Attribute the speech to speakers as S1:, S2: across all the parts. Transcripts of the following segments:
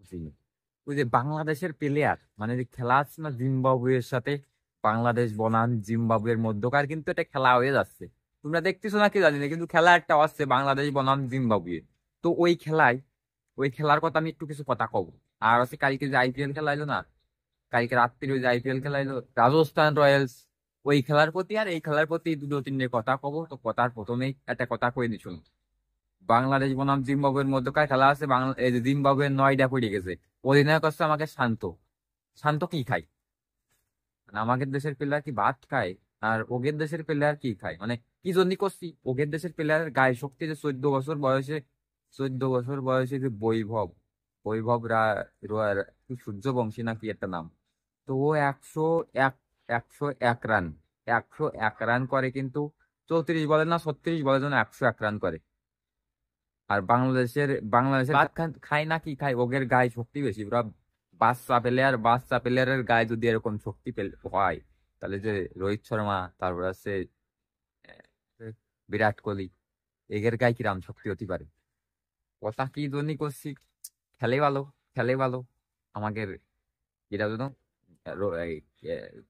S1: জি। ওই যে বাংলাদেশের প্লেয়ার মানে যে খেলা আছে না জিম্বাবুয়ের সাথে, বাংলাদেশ বনাম জিম্বাবুয়ের মধ্যকার কিন্তু এটা খেলা হয়ে যাচ্ছে। তোমরা দেখতেছো না কি জানি না, কিন্তু খেলা একটা আসছে বাংলাদেশ বনাম জিম্বাবুয়ে। তো ওই খেলায়, ওই খেলার কথা আমি একটু কিছু কথা কব। আর হচ্ছে কালকে যে আইপিএল খেলা হলো না, কালকে রাত্রির ওই যে আইপিএল খেলা হলো রাজস্থান রয়্যালস, ওই খেলার প্রতি আর এই খেলার প্রতি দুটো তিনটে কথা কব। তো কথার প্রথমেই একটা কথা কয়ে দিচ্ছ, বাংলাদেশ বনাম জিম্বাবুয়ের মধ্যকার খেলা আছে। বাংলা এই যে জিম্বাবুয়ের 9টা পড়ে গেছে। অধিনায়ক হচ্ছে আমাকে শান্ত। শান্ত কি খায়? মানে আমাদের দেশের প্লেয়ার কি ভাত খায়? আর ওগের দেশের প্লেয়ার কি খায়? মানে কি জন্য করছি, ওগের দেশের প্লেয়ারের গায়ে শক্তি যে 14 বছর বয়সে, 14 বছর বয়সে যে বৈভব, বৈভব কি সূর্যবংশী নাকি একটা নাম। তো ও 101, 101 রান, 101 রান করে কিন্তু 34 বলে না 36 বলের জন্য 101 রান করে। আর বাংলাদেশের ভাত খায় না কি খায়, ওগের গায়ে শক্তি বেশি। ওরা বাচ্চা প্লেয়ারের গায়ে যদি এরকম শক্তি হয়, তাহলে যে রোহিত শর্মা, তারপর আছে বিরাট কোহলি, এদের গায়ে কিরাম শক্তি হতে পারে? কথা কি জন্য করছি, খেলে ভালো, খেলে ভালো আমাদের এটা জন্য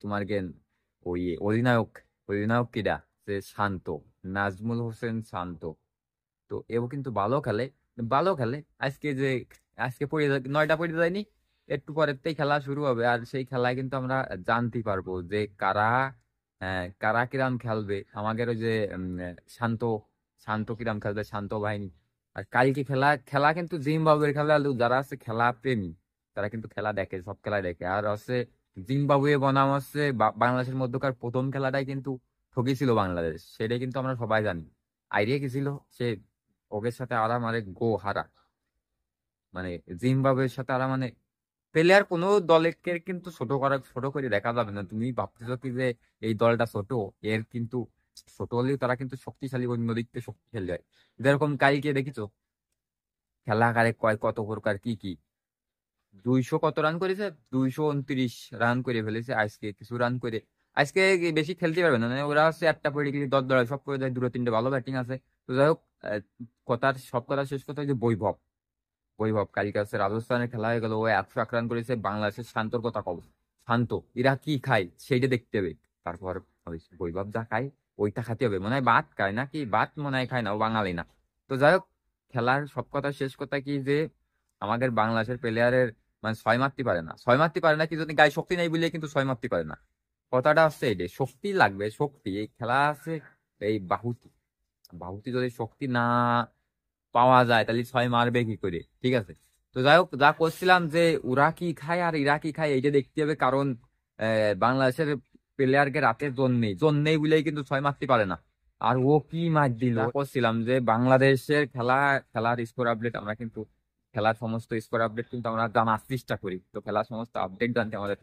S1: তোমার গেন ওই অধিনায়ক, অধিনায়ক কিরা যে শান্ত, নাজমুল হোসেন শান্ত। তো এও কিন্তু ভালো খেলে, ভালো খেলে। আজকে 9টা পড়ে যায়নি, একটু পরেতেই খেলা শুরু হবে। আর সেই খেলায় কিন্তু আমরা জানতে পারবো যে কারা কিরাম খেলবে। আমাদের ওই যে শান্ত, শান্ত কিরাম খেলবে, শান্ত বাহিনী। আর কালকে খেলা খেলা কিন্তু জিম্বাবুয়ের খেলা, যারা আছে খেলা প্রেমী তারা কিন্তু খেলা দেখে, সব খেলা দেখে। আর হচ্ছে জিম্বাবুয়ে বনাম হচ্ছে বাংলাদেশের মধ্যকার প্রথম খেলাটাই কিন্তু ঠকেছিল বাংলাদেশ, সেটাই কিন্তু আমরা সবাই জানি। আইডিয়া কি ছিল সে ওদের সাথে আরা মানে গো হারা, মানে জিম্বাবুয়ের সাথে আরা মানে প্লেয়ার কোনো দলকে কিন্তু ছোট করে দেখা যাবে না। তুমি ভাবতেছো কি যে এই দলটা ছোট, এর কিন্তু ছোট হলেও তারা কিন্তু শক্তিশালী, অন্য দিক থেকে শক্তিশালী হয়। যেরকম কালকে দেখিছো খেলা আকারে কত প্রকার কি কি 200 কত রান করেছে, 229 রান করে ফেলেছে আজকে, কিছু রান করে। আজকে বেশি খেলতে পারবে না, মানে ওরা হচ্ছে একটা পড়ে গেলে 10 দড়ায় সব করে দেয়, দুটো তিনটে ভালো ব্যাটিং আছে। তো যাই হোক, সব কথা শেষ কথা যে বৈভব, বৈভব কালকে হচ্ছে রাজস্থানের খেলা হয়ে গেল, ও 101 রান করেছে। বাংলাদেশের শান্তর কথা কব, শান্ত এরা কি খায় সেইটা দেখতে হবে। তারপর ওই বৈভব যা খায় ওইটা খাতে হবে। মনে হয় ভাত খায় নাকি, ভাত মনে হয় খায় না, ও বাঙালি না। তো যাই হোক, খেলার সব কথা শেষ কথা কি যে আমাদের বাংলাদেশের প্লেয়ারের মানে 6 মারতে পারে না, 6 মারতে পারে না কি যদি গায়ে শক্তি নেই বলে কিন্তু 6 মারতে পারে না। কথাটা হচ্ছে এই যে শক্তি লাগবে, শক্তি। এই খেলা আছে এই বাহুতি, বাহুতি যদি শক্তি না পাওয়া যায় তাহলে 6 মারবে কি করে? ঠিক আছে। তো যাই হোক, যা করছিলাম যে ওরা কি খায় আর এরা কি খায় এইটা দেখতে হবে। কারণ বাংলাদেশের প্লেয়ারকে রাতে জোন নেই বলেই কিন্তু 6 মারতে পারে না। আর ও কি মার দিল! করছিলাম যে বাংলাদেশের খেলার স্কোর আপডেট আমরা কিন্তু, খেলার সমস্ত স্কোর আপডেট কিন্তু আমরা জানার চেষ্টা করি। তো খেলার সমস্ত আপডেট জানতে আমাদের